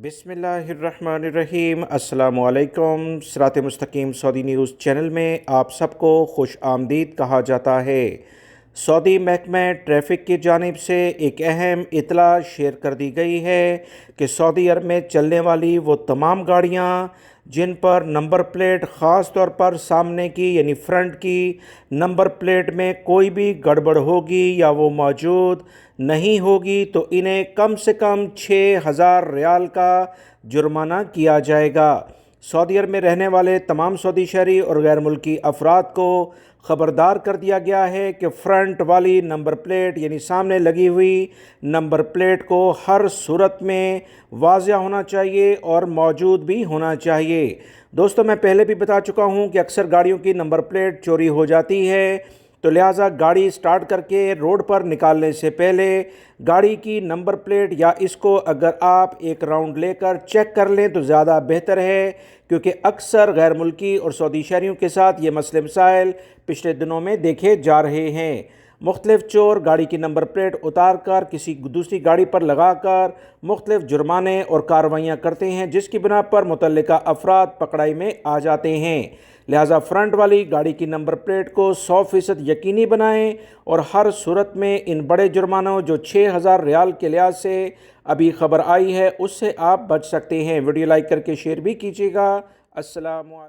बिस्मिल्लाहिर्रहमानिर्रहीम। अस्सलामु अलैकुम। सिरात मुस्तकीम सऊदी न्यूज़ चैनल में आप सबको खुश आमदीद कहा जाता है। सऊदी महकमा ट्रैफ़िक की जानिब से एक अहम इत्तला शेयर कर दी गई है कि सऊदी अरब में चलने वाली वो तमाम गाड़ियाँ जिन पर नंबर प्लेट ख़ास तौर पर सामने की यानी फ्रंट की नंबर प्लेट में कोई भी गड़बड़ होगी या वो मौजूद नहीं होगी तो इन्हें कम से कम 6,000 रियाल का जुर्माना किया जाएगा। सऊदी अरब में रहने वाले तमाम सऊदी शहरी और गैर मुल्की अफराद को ख़बरदार कर दिया गया है कि फ़्रंट वाली नंबर प्लेट यानी सामने लगी हुई नंबर प्लेट को हर सूरत में वाज़िह होना चाहिए और मौजूद भी होना चाहिए। दोस्तों, मैं पहले भी बता चुका हूं कि अक्सर गाड़ियों की नंबर प्लेट चोरी हो जाती है, तो लिहाजा गाड़ी स्टार्ट करके रोड पर निकालने से पहले गाड़ी की नंबर प्लेट या इसको अगर आप एक राउंड लेकर चेक कर लें तो ज़्यादा बेहतर है, क्योंकि अक्सर गैर मुल्की और सऊदी शहरियों के साथ ये मसले मसाइल पिछले दिनों में देखे जा रहे हैं। मुख्तलिफ चोर गाड़ी की नंबर प्लेट उतार कर किसी दूसरी गाड़ी पर लगाकर मुख्तलिफ जुर्माने और कार्रवाइयाँ करते हैं, जिसकी बिना पर मुतल्लिका अफराद पकड़ाई में आ जाते हैं। लिहाजा फ्रंट वाली गाड़ी की नंबर प्लेट को 100% यकीनी बनाएं और हर सूरत में इन बड़े जुर्मानों जो 6,000 रियाल के लिहाज से अभी खबर आई है उससे आप बच सकते हैं। वीडियो लाइक करके शेयर भी कीजिएगा। अस्सलाम वालेकुम।